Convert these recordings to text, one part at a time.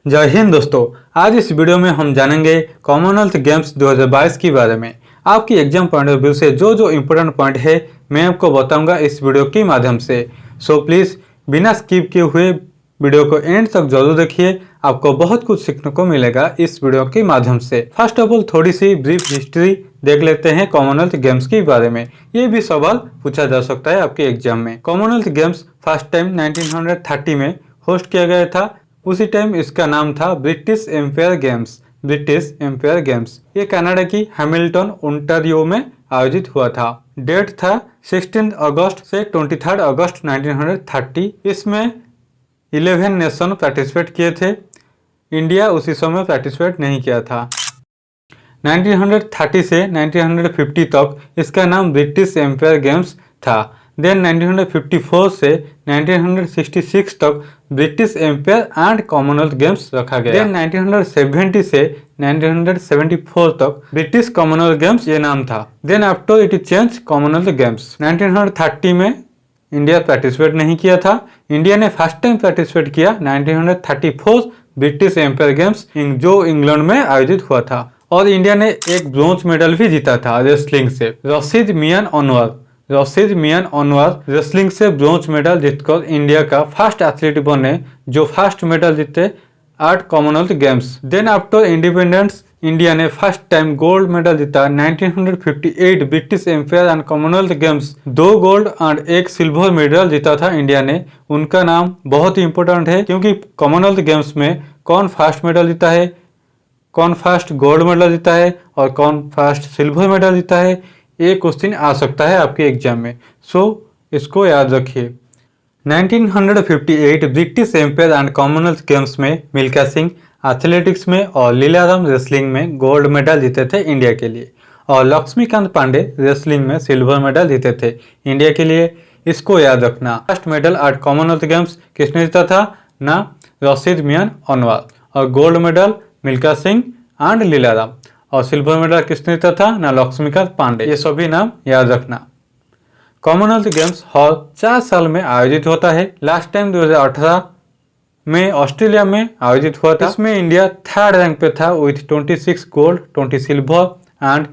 जय हिंद दोस्तों। आज इस वीडियो में हम जानेंगे कॉमनवेल्थ गेम्स 2022 के बारे में। आपकी एग्जाम पॉइंट ऑफ व्यू से जो जो इम्पोर्टेंट पॉइंट है मैं आपको बताऊंगा इस वीडियो के माध्यम से। सो प्लीज़ बिना स्किप किए हुए वीडियो को एंड तक जरूर देखिए, आपको बहुत कुछ सीखने को मिलेगा इस वीडियो के माध्यम से। फर्स्ट ऑफ ऑल थोड़ी सी ब्रीफ हिस्ट्री देख लेते हैं कॉमनवेल्थ गेम्स के बारे में। ये भी सवाल पूछा जा सकता है आपके एग्जाम में। कॉमनवेल्थ गेम्स फर्स्ट टाइम 1930 में होस्ट किया गया था। उसी टाइम इसका नाम था British Empire Games. British Empire Games ये कनाडा की हैमिल्टन ओंटारियो में आयोजित हुआ था। डेट था 16 अगस्त से 23 अगस्त 1930। इसमें 11 नेशन पार्टिसिपेट किए थे। इंडिया उसी समय पार्टिसिपेट नहीं किया था। 1930 से 1950 तक इसका नाम ब्रिटिश एम्पायर गेम्स था। देन 1954 से 1966 तक British Empire and Commonwealth Games रखा गया। देन 1970 से 1974 तक ब्रिटिश कॉमनवेल्थ गेम्स ये नाम था। Then after it change Commonwealth Games. 1930 में इंडिया पार्टिसिपेट नहीं किया था। इंडिया ने फर्स्ट टाइम पार्टिसिपेट किया 1934 ब्रिटिश एम्पायर गेम्स जो इंग्लैंड में आयोजित हुआ था। और इंडिया ने एक ब्रोंज मेडल भी जीता था रेसलिंग से। रशीद मियान अनवर रेसलिंग से ब्रोंज मेडल जीतकर इंडिया का फर्स्ट एथलीट बने जो फर्स्ट मेडल जीते at Commonwealth Games. Then after independence India ने फर्स्ट टाइम गोल्ड मेडल जीता 1958 British Empire and Commonwealth Games. 2 gold and 1 silver medal जीता था इंडिया ने। उनका नाम बहुत ही इंपॉर्टेंट है क्योंकि कॉमनवेल्थ गेम्स में कौन फर्स्ट मेडल जीता है, कौन फर्स्ट गोल्ड मेडल जीता है और कौन फर्स्ट सिल्वर मेडल जीता है, ये क्वेश्चन आ सकता है आपके एग्जाम में। सो इसको याद रखिए। 1958 British Empire and Commonwealth Games में मिल्खा सिंह एथलेटिक्स में और लीलाराम रेसलिंग में गोल्ड मेडल जीते थे इंडिया के लिए, और लक्ष्मीकांत पांडे रेसलिंग में सिल्वर मेडल जीते थे इंडिया के लिए। इसको याद रखना। First medal at Commonwealth Games किसने जीता था ना, रशीद मियान अनवर। और gold medal Milkha Singh and Lilaram. और सिल्वर मेडल किसने जीता था ना, लक्ष्मीकांत पांडे। ये सभी नाम याद रखना। कॉमनवेल्थ गेम्स हर 4 साल में आयोजित होता है। लास्ट टाइम 2018 में ऑस्ट्रेलिया में आयोजित हुआ था। इसमें इंडिया 3rd रैंक पे था with 26 gold, 20 silver and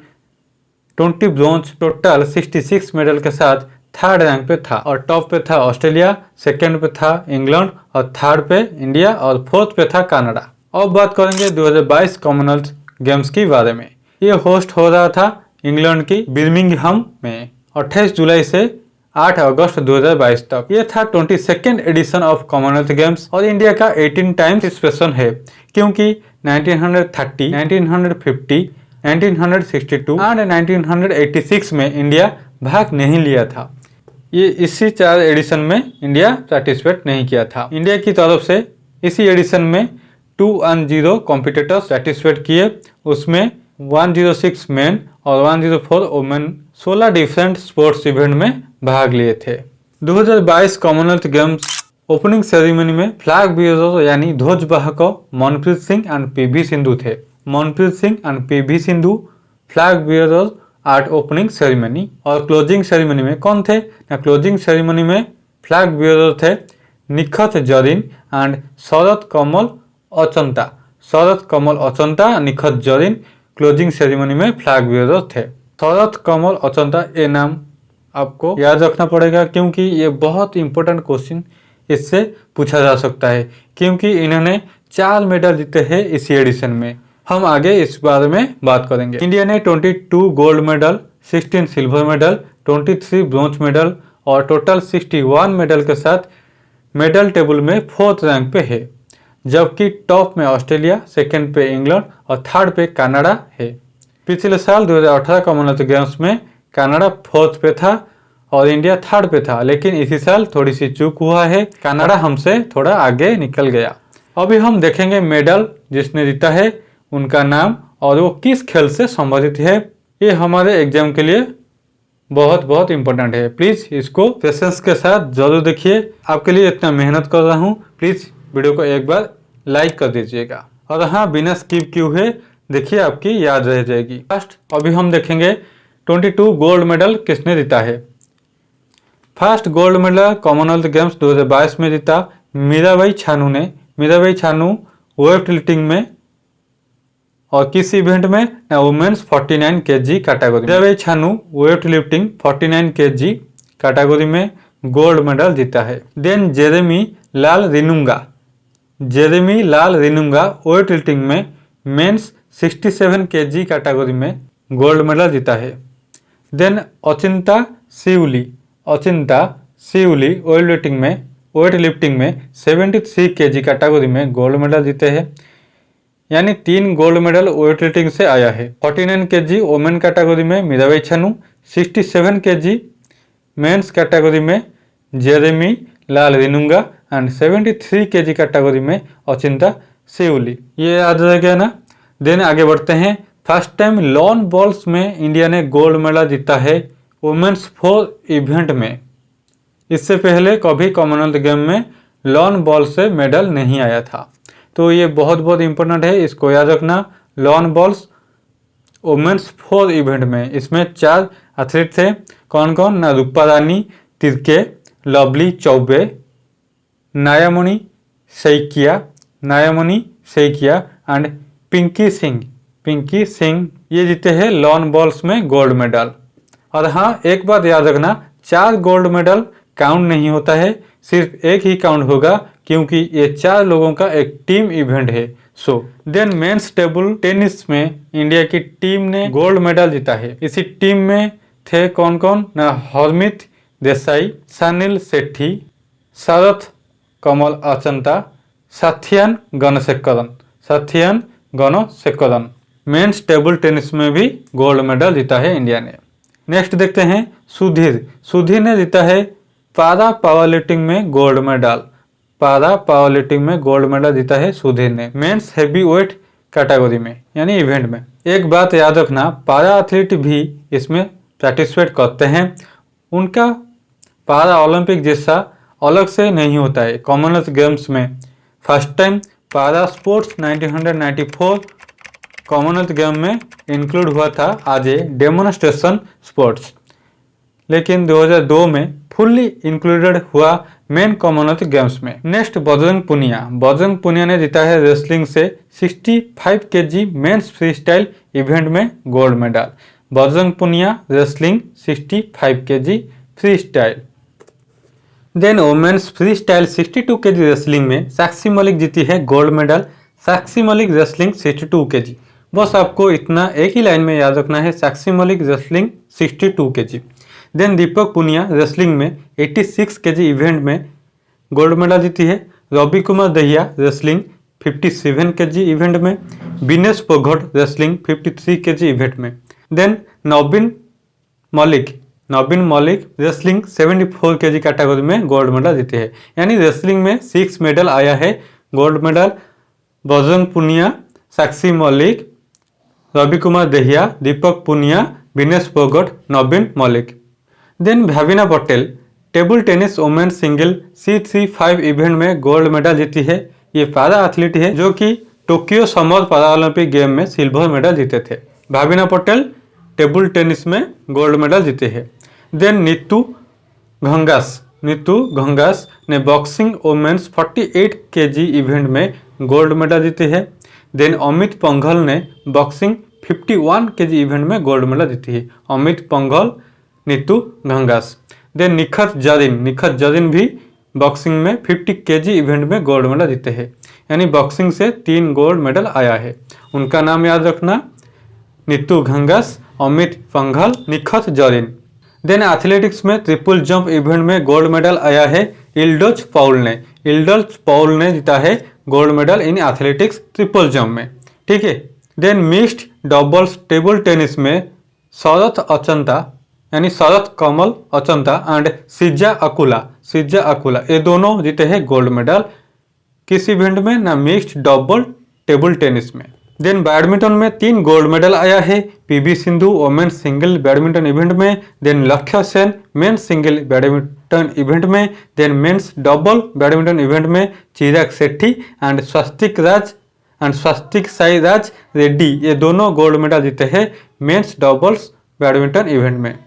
20 bronze, total 66 medal के साथ 3rd रैंक पे था। और टॉप पे था ऑस्ट्रेलिया, 2nd पे था इंग्लैंड और 3rd पे इंडिया और 4th पे था कनाडा। अब बात करेंगे 2022 कॉमनवेल्थ गेम्स के बारे में। ये होस्ट हो रहा था इंग्लैंड की बर्मिंघम में 28 जुलाई से 8 अगस्त 2022 तक। ये था 22nd edition of Commonwealth Games और इंडिया का 18 टाइम्स स्पेशल है क्योंकि 1930, 1950, 1962 एंड 1986 में इंडिया भाग नहीं लिया था। ये इसी 4 एडिशन में इंडिया पार्टिसिपेट नहीं किया था। इंडिया की तरफ से इसी एडिशन में 210 कॉम्पिटिटर्स पार्टिसिपेट किए। उसमें 106 मेन और 104 वुमेन 16 डिफरेंट स्पोर्ट्स इवेंट में भाग लिए थे। 2022 कॉमनवेल्थ गेम्स ओपनिंग सेरेमनी में फ्लैग बियरर यानी ध्वजवाहक मनप्रीत सिंह एंड पीवी सिंधु थे। Manpreet Singh and PV Sindhu flag bearer eight opening ceremony. और क्लोजिंग सेरेमनी में कौन थे ना, क्लोजिंग सेरेमनी में फ्लैग बियरर थे Nikhat Zareen and Sharad Kamal Achanta. Nikhat Zareen closing ceremony में फ्लैग बियरर थे। शरद कमल अचंता ये नाम आपको याद रखना पड़ेगा क्योंकि ये बहुत इंपॉर्टेंट क्वेश्चन इससे पूछा जा सकता है क्योंकि इन्होंने 4 मेडल जीते हैं इसी एडिशन में। हम आगे इस बारे में बात करेंगे। इंडिया ने 22 gold medal, 16 silver medal, 23 bronze medal और टोटल 61 मेडल के साथ मेडल टेबल में 4th रैंक पे है, जबकि टॉप में ऑस्ट्रेलिया, 2nd पे इंग्लैंड और 3rd पे कनाडा है। पिछले साल 2018 कॉमनवेल्थ गेम्स में कनाडा 4th पे था और इंडिया 3rd पे था, लेकिन इसी साल थोड़ी सी चूक हुआ है, कनाडा हमसे थोड़ा आगे निकल गया। अभी हम देखेंगे मेडल जिसने जीता है उनका नाम और वो किस खेल से संबंधित है। ये हमारे एग्जाम के लिए बहुत बहुत इंपॉर्टेंट है। प्लीज़ इसको पेशेंस के साथ जरूर देखिए। आपके लिए इतना मेहनत कर रहा हूँ, प्लीज़ वीडियो को एक बार लाइक कर दीजिएगा। और हाँ, बिना स्किप किए हुए देखिए, आपकी याद रह जाएगी। फर्स्ट अभी हम देखेंगे 22 गोल्ड मेडल किसने जीता है। First gold medal Commonwealth Games 2022 में जीता मीराबाई छानू ने। मीराबाई छानू वेट लिफ्टिंग में और किस इवेंट में ना women's 49 kg category. Mirabai Chanu weight lifting 49 kg category में गोल्ड मेडल जीता है। Then Jeremy Lalrinnunga weight lifting में मेंस 67 kg कैटेगरी में गोल्ड मेडल जीता है। Then Achinta Sheuli weight lifting में 73 kg कैटेगरी में गोल्ड मेडल जीते हैं। यानी 3 गोल्ड मेडल वेट लिफ्टिंग से आया है। 49 kg वोमेन कैटेगरी में Mirabai Chanu, 67 kg men's category में Jeremy Lalrinnunga and 73 kg category में अचिंता शिवली। ये याद रह गया ना। देन आगे बढ़ते हैं। फर्स्ट टाइम लॉन बॉल्स में इंडिया ने गोल्ड मेडल जीता है वुमेन्स 4 इवेंट में। इससे पहले कभी कॉमनवेल्थ गेम में लॉन बॉल से मेडल नहीं आया था। तो ये बहुत बहुत इंपॉर्टेंट है, इसको याद रखना। लॉन बॉल्स वुमेन्स 4 इवेंट में इसमें 4 एथलीट थे। कौन कौन ना? रूपा रानी तिर्के, लवली चौबे, नायामणि सैकिया एंड पिंकी सिंह ये जीते हैं लॉन बॉल्स में गोल्ड मेडल। और हाँ, एक बात याद रखना, 4 गोल्ड मेडल काउंट नहीं होता है, सिर्फ एक ही काउंट होगा क्योंकि ये 4 लोगों का एक टीम इवेंट है। देन मेंस टेबल टेनिस में इंडिया की टीम ने गोल्ड मेडल जीता है। इसी टीम में थे कौन कौन ना? Harmeet Desai, Sanil Sethi, Sharath Kamal Achanta, Sathiyan Gnanasekaran. Men's table tennis में भी गोल्ड मेडल जीता है इंडिया ने। नेक्स्ट देखते हैं सुधीर ने जीता है पारा पावर लिफ्टिंग में गोल्ड मेडल जीता है सुधीर ने मेंस हेवी वेट कैटेगरी में यानी इवेंट में। एक बात याद रखना, पारा एथलीट भी इसमें पार्टिसिपेट करते हैं। उनका पारा ओलंपिक जैसा अलग से नहीं होता है। कॉमनवेल्थ गेम्स में first time para sports 1994 Commonwealth game में इंक्लूड हुआ था एज ए डेमोन्स्ट्रेशन स्पोर्ट्स, लेकिन 2002 में फुल्ली इंक्लूडेड हुआ मेन कॉमनवेल्थ गेम्स में। नेक्स्ट बजरंग पुनिया ने जीता है रेसलिंग से 65 kg men's freestyle event में gold medal. Bajrang Punia wrestling 65 kg freestyle. Then women's free style 62 kg wrestling में साक्षी मलिक जीती है गोल्ड मेडल। साक्षी मलिक रेसलिंग 62 kg। बस आपको इतना एक ही लाइन में याद रखना है, Sakshi Malik wrestling 62 kg। Then Deepak Punia wrestling में 86 kg इवेंट में गोल्ड मेडल जीती है। Ravi Kumar Dahiya wrestling 57 kg event में। Vinesh Phogat wrestling 53 kg event में। Then Naveen Malik wrestling 74 kg category में गोल्ड मेडल जीते हैं। यानी रेसलिंग में 6 मेडल आया है गोल्ड मेडल। बजरंग पुनिया, साक्षी मलिक, रवि कुमार दहिया, दीपक पुनिया, विनेश फोगट, नवीन Malik. Then Bhavina Patel table tennis women single C35 event में गोल्ड मेडल जीती है। ये पारा एथलीट है जो कि Tokyo summer para Olympic game में सिल्वर मेडल जीते थे। भाविना पटेल टेबल टेनिस में गोल्ड मेडल जीते हैं। देन नीतू घंगास ने बॉक्सिंग वुमेन्स 48 kg इवेंट में गोल्ड मेडल जीते हैं। देन अमित पंघल ने बॉक्सिंग 51 kg इवेंट में गोल्ड मेडल जीती है। अमित पंघल, नीतू घंगास। देन निखत जरीन भी बॉक्सिंग में 50 kg इवेंट में गोल्ड मेडल जीते हैं। यानी बॉक्सिंग से 3 गोल्ड मेडल आया है। उनका नाम याद रखना, नीतू घंगास, अमित पंघल, निखत जरीन। देन एथलेटिक्स में ट्रिपल जंप इवेंट में गोल्ड मेडल आया है इल्डोज पाउल ने जीता है gold medal in athletics triple jump में। ठीक है। Then mixed doubles table tennis में शरथ कमल अचंता एंड सिजा अकुला ये दोनों जीते हैं गोल्ड मेडल। किस इवेंट में ना? मिक्स्ड डबल टेबल टेनिस में। देन बैडमिंटन में 3 गोल्ड मेडल आया है। PV Sindhu women single badminton event में। Then Lakshya Sen men single badminton event में। Then men's double badminton event में चिराग शेट्टी एंड स्वस्तिक साई राज रेड्डी ये दोनों गोल्ड मेडल जीते हैं मेंस डबल्स बैडमिंटन इवेंट में।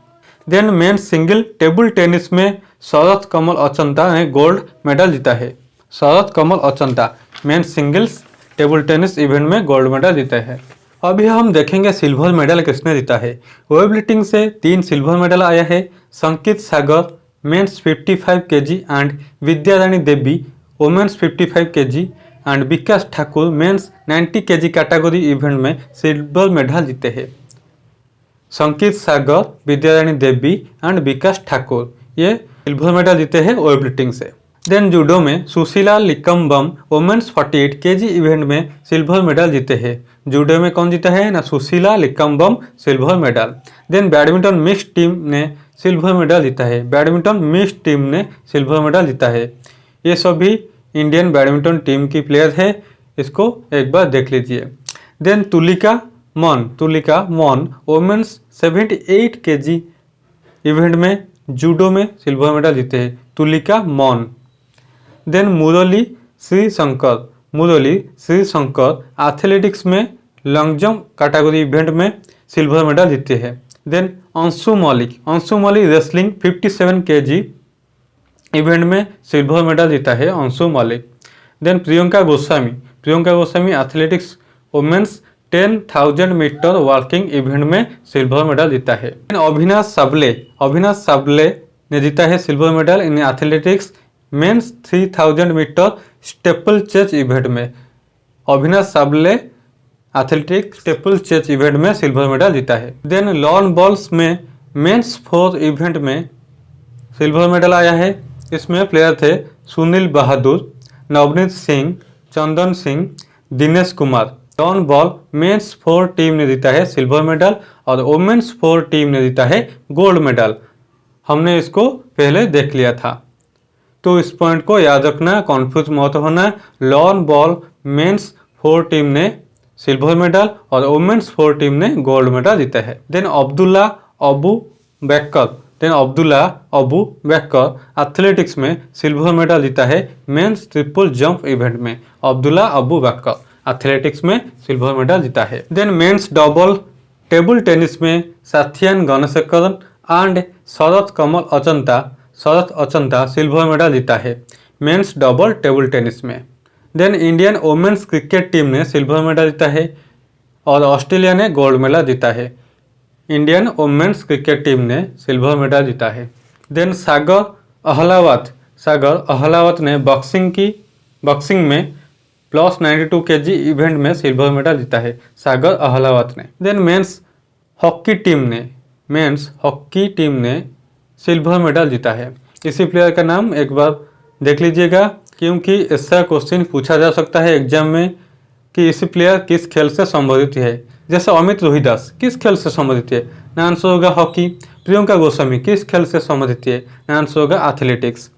Then men's single table tennis में शरथ कमल अचंता ने गोल्ड मेडल जीता है। Sharath Kamal Achanta men's singles table tennis event में गोल्ड मेडल जीते हैं। अभी हम देखेंगे सिल्वर मेडल किसने जीता है। वेट लिफ्टिंग से 3 सिल्वर मेडल आया है। Sanket Sagar men's 55 kg and Vidyarani Devi women's 55 kg and Vikas Thakur men's 90 kg category event में सिल्वर मेडल जीते हैं। संकित सागर, विद्यारानी देवी एंड विकास ठाकुर ये सिल्वर मेडल जीते हैं वेट लिफ्टिंग से। देन जूडो में Sushila Likmabam women's 48 kg event में सिल्वर मेडल जीते हैं। जूडो में कौन जीता है ना, Sushila Likmabam silver medal. Then badminton mix team ने सिल्वर मेडल जीता है। बैडमिंटन मिक्स टीम ने सिल्वर मेडल जीता है। ये सभी इंडियन बैडमिंटन टीम की प्लेयर है, इसको एक बार देख लीजिए। Then Tulika Maan women's 78 kg event में जूडो में सिल्वर मेडल जीते हैं तुलिका मन। देन मुरली श्री शंकर एथलेटिक्स में लॉन्ग जंप कैटेगरी इवेंट में सिल्वर मेडल जीते हैं। Then Anshu Malik wrestling 57 kg event में सिल्वर मेडल जीता है Anshu Malik. Then Priyanka Goswami athletics women's 10,000 metre walking event में सिल्वर मेडल जीता है। अविनाश साबले ने जीता है silver medal in athletics men's 3000 metre steeplechase event में। Avinash Sable athletics staple chase event में सिल्वर मेडल जीता है। देन लॉन बॉल्स में मेंस 4 इवेंट में सिल्वर मेडल आया है। इसमें प्लेयर थे Sunil Bahadur, Navneet Singh, Chandan Singh, Dinesh Kumar. Lawn ball men's 4 team ने जीता है सिल्वर मेडल और वुमेन्स 4 टीम ने जीता है गोल्ड मेडल। हमने इसको पहले देख लिया था, तो इस पॉइंट को याद रखना, कॉन्फ्यूज मत होना। लॉन बॉल मेंस 4 टीम ने सिल्वर मेडल और वुमेन्स 4 टीम ने गोल्ड मेडल जीता है। Then Abdulla Aboobacker athletics में सिल्वर मेडल जीता है मेंस ट्रिपल जंप इवेंट में। अब्दुल्ला अबू बैकर एथलेटिक्स में सिल्वर मेडल जीता है। Then men's double table tennis में Sathiyan Gnanasekaran and Sharath Achanta silver medal जीता है मेंस डबल टेबल टेनिस में। Then Indian women's cricket team ने सिल्वर मेडल जीता है और ऑस्ट्रेलिया ने गोल्ड मेडल जीता है। इंडियन वुमेन्स क्रिकेट टीम ने सिल्वर मेडल जीता है। देन सागर अहलावत ने बॉक्सिंग में +92 केजी इवेंट में सिल्वर मेडल जीता है सागर अहलावत ने। देन मेंस हॉकी टीम ने सिल्वर मेडल जीता है। इसी प्लेयर का नाम एक बार देख लीजिएगा, क्योंकि ऐसा क्वेश्चन पूछा जा सकता है एग्जाम में कि इसी प्लेयर किस खेल से संबंधित है। जैसे अमित रोहिदास किस खेल से संबंधित है, आंसर होगा हॉकी। प्रियंका गोस्वामी किस खेल से संबंधित है, आंसर होगा एथलेटिक्स।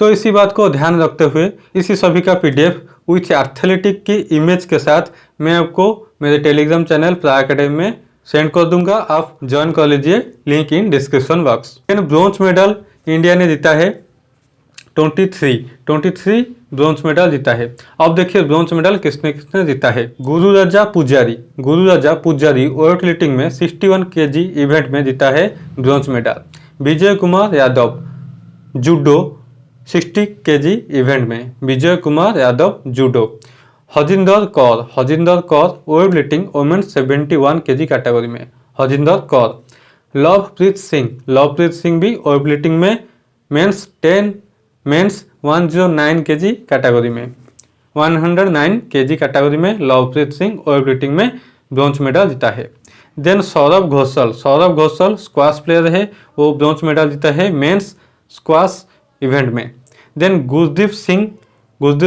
तो इसी बात को ध्यान रखते हुए इसी सभी का PDF विथ एथलेटिक की इमेज के साथ मैं आपको मेरे टेलीग्राम चैनल प्रा अकेडमी में सेंड कर दूंगा, आप ज्वाइन कर लीजिए, link in description box. Bronze medal India ने जीता है 23 ब्रॉन्ज मेडल जीता है। अब देखिए ब्रॉन्ज मेडल किसने जीता है। गुरुराजा पुजारी वेट लिफ्टिंग में 61 केजी इवेंट में जीता है bronze medal. Vijay Kumar Yadav judo 60 kg event में, Vijay Kumar Yadav judo. Harjinder Kaur weightlifting women's 71 kg category में, हजिंदर कौर। लवप्रीत सिंह भी वेट लिफ्टिंग में मेंस 109 केजी कैटेगरी में, 109 केजी कैटेगरी में लवप्रीत सिंह वेट लिफ्टिंग में ब्रॉन्ज मेडल जीता है। Then Saurav Ghosal squash player है, वो ब्रॉन्ज मेडल जीता है मेंस स्क्वाश इवेंट में। Then Gurdeep Singh weight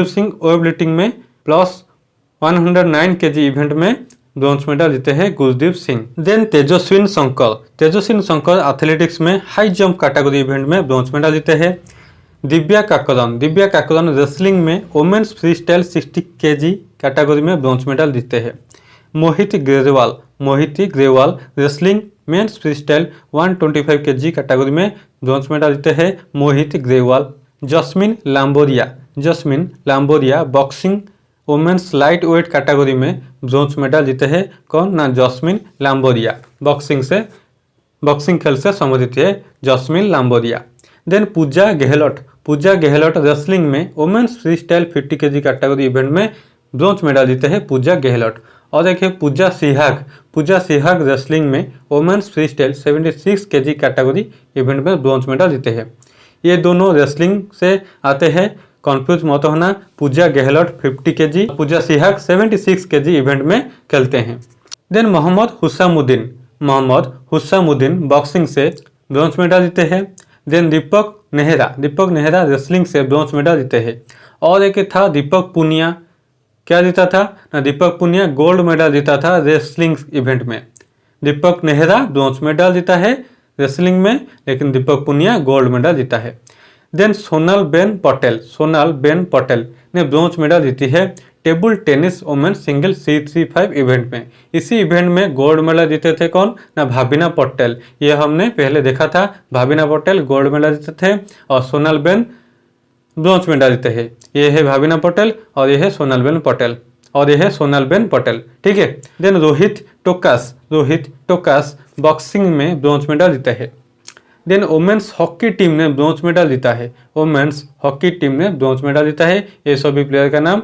lifting में +109 केजी इवेंट में ब्रॉन्ज मेडल जीते हैं गुरदीप सिंह। देन तेजस्विन शंकर एथलेटिक्स में हाई जंप कैटेगरी इवेंट में ब्रॉन्ज मेडल जीते हैं। दिव्या काकरन रेसलिंग में women's free style 60 kg category में ब्रॉन्ज मेडल जीते हैं। Mohit Grewal wrestling men's freestyle 125 kg category में ब्रॉन्ज मेडल जीते हैं Mohit Grewal. Jasmine Lamboria boxing women's lightweight category में ब्रॉन्ज मेडल जीते हैं। कौन ना, जस्मिन लाम्बोरिया। बॉक्सिंग खेल से संबंधित है जस्मिन लाम्बोरिया। देन पूजा गहलोत रेसलिंग में women's free style 50 KG category event में ब्रॉन्ज मेडल जीते हैं पूजा गेहलोत। और देखिए पूजा सिहाग रेसलिंग में women's free style 76 KG category event में ब्रॉन्ज मेडल जीते हैं। ये दोनों रेसलिंग से आते हैं, कन्फ्यूज मत होना। पूजा गेहलोत 50 केजी, पूजा सिहाग 76 केजी इवेंट में खेलते हैं। देन मोहम्मद हुस्सामुद्दीन बॉक्सिंग से ब्रॉन्ज मेडल जीते हैं। देन दीपक नेहरा रेसलिंग से ब्रॉन्ज मेडल जीते हैं। और एक था दीपक पुनिया, क्या जीता था ना, दीपक पुनिया गोल्ड मेडल जीता था रेसलिंग इवेंट में। दीपक नेहरा ब्रॉन्ज मेडल जीता है रेसलिंग में, लेकिन दीपक पुनिया गोल्ड मेडल जीता है। देन सोनल बेन पटेल ने ब्रॉन्ज मेडल जीती है table tennis women single C35 event में। इसी इवेंट में गोल्ड मेडल जीते थे कौन ना, भाविना पटेल। ये हमने पहले देखा था, भाविना पटेल गोल्ड मेडल जीते थे और सोनल बेन ब्रॉन्ज मेडल जीते हैं। ये है भाविना पटेल और ये है सोनल बेन पटेल, ठीक है। देन रोहित टोकास बॉक्सिंग में ब्रॉन्ज मेडल जीते हैं। देन वोमेन्स हॉकी टीम ने ब्रॉन्ज मेडल जीता है। ये सभी प्लेयर का नाम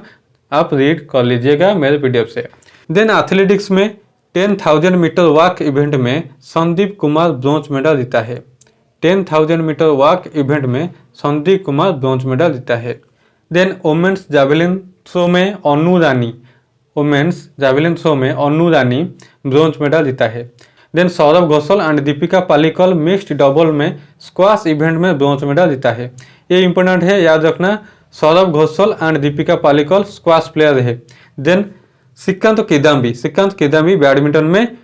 आप रीड कर लीजिएगा मेरे PDF से। देन एथलेटिक्स में 10,000 मीटर वॉक इवेंट में संदीप कुमार ब्रॉन्ज मेडल जीता है। 10,000 मीटर वॉक इवेंट में संदीप कुमार ब्रॉन्ज मेडल जीता है। देन वोमेन्स जावेलिन थ्रो में अनु रानी ब्रॉन्ज मेडल जीता है। Then Saurav Ghosal and Dipika Pallikal mixed double में स्क्वाश इवेंट में ब्रॉन्ज मेडल जीता है। ये इंपॉर्टेंट है, याद रखना, Saurav Ghosal and Dipika Pallikal squash player है। देन श्रीकांत किदाम्बी बैडमिंटन में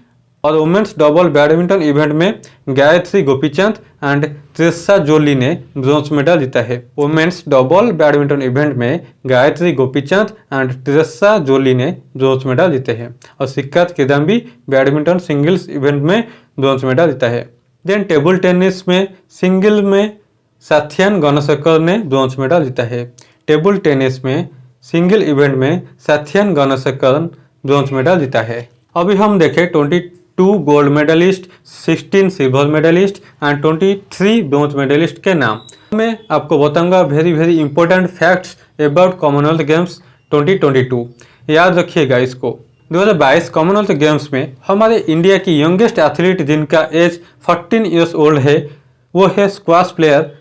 और वुमेन्स डबल बैडमिंटन इवेंट में गायत्री गोपीचंद एंड त्रिशा जोली ने ब्रॉन्ज मेडल जीता है। वुमेन्स डबल बैडमिंटन इवेंट में गायत्री गोपीचंद एंड त्रिशा जोली ने ब्रॉन्ज मेडल जीते हैं। और Srikanth Kidambi badminton singles event में ब्रॉन्ज मेडल जीता है। देन टेबल टेनिस में सिंगल में साथियान गणशेखर ने ब्रॉन्ज मेडल जीता है। टेबल टेनिस में सिंगल इवेंट में साथियान गणशेखर ब्रॉन्ज मेडल जीता है। अभी हम देखें 22 gold medalist, 16 silver medalist and 23 bronze medalist के नाम। मैं आपको बताऊंगा very important facts about Commonwealth Games 2022। याद रखिएगा इसको। 2022 कॉमनवेल्थ गेम्स में हमारे इंडिया की यंगेस्ट एथलीट जिनका एज 14 ईयर्स ओल्ड है वो है squash player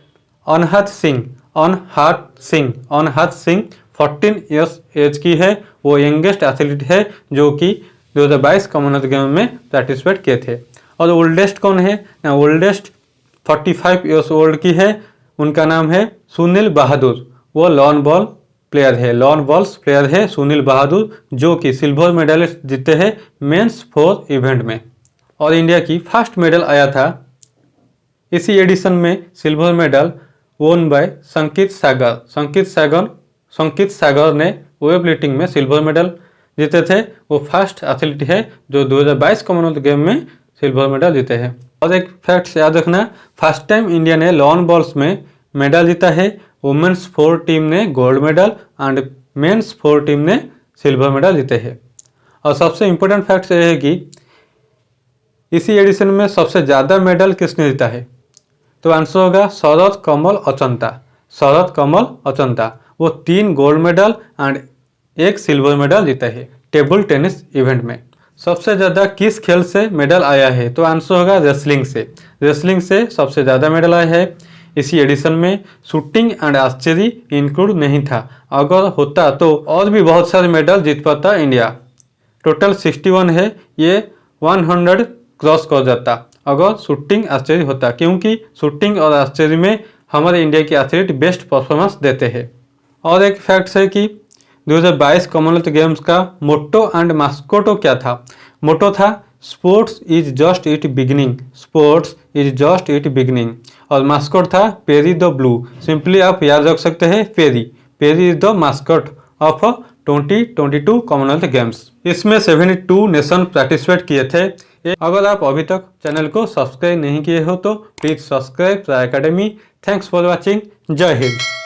Anahat Singh 14 years age की है। वो यंगेस्ट एथलीट है जो कि 2022 कॉमनवेल्थ गेम में पार्टिसिपेट किए थे। और ओल्डेस्ट कौन है ना, ओल्डेस्ट 45 ईयर्स ओल्ड की है, उनका नाम है सुनील बहादुर। वो लॉन बॉल्स प्लेयर है सुनील बहादुर, जो कि सिल्वर मेडलिस्ट जीते हैं मेंस 4 इवेंट में। और इंडिया की फर्स्ट मेडल आया था इसी एडिशन में, silver medal won by Sanket Sargar ने वेट लिफ्टिंग में सिल्वर मेडल जीते थे। वो फर्स्ट एथलीट है जो 2022 कॉमनवेल्थ गेम में सिल्वर मेडल जीते हैं। और एक फैक्ट याद रखना, फर्स्ट टाइम इंडिया ने लॉन बॉल्स में मेडल जीता है। वुमेन्स 4 टीम ने gold medal and men's 4 team ने सिल्वर मेडल जीते हैं। और सबसे इम्पोर्टेंट फैक्ट यह है कि इसी एडिशन में सबसे ज़्यादा मेडल किसने जीता है, तो आंसर होगा शरद कमल अचंता। वो 3 gold medal and 1 silver medal जीता है टेबल टेनिस इवेंट में। सबसे ज़्यादा किस खेल से मेडल आया है, तो आंसर होगा रेसलिंग से सबसे ज़्यादा मेडल आया है। इसी एडिशन में शूटिंग एंड आर्चरी इंक्लूड नहीं था, अगर होता तो और भी बहुत सारे मेडल जीत पाता इंडिया। टोटल 61 है, ये 100 क्रॉस कर जाता अगर शूटिंग आर्चरी होता, क्योंकि शूटिंग और आर्चरी में हमारे इंडिया के एथलीट बेस्ट परफॉर्मेंस देते हैं। और एक फैक्ट है कि 2022 कॉमनवेल्थ गेम्स का मोटो एंड मास्कोटो क्या था। मोटो था sports is just it beginning और मास्कोट था पेरी द ब्लू। सिंपली आप याद रख सकते हैं Perry is the mascot of 2022 Commonwealth Games. इसमें 72 नेशन पार्टिसिपेट किए थे। अगर आप अभी तक चैनल को सब्सक्राइब नहीं किए हो तो please subscribe try academy. Thanks for watching. जय हिंद।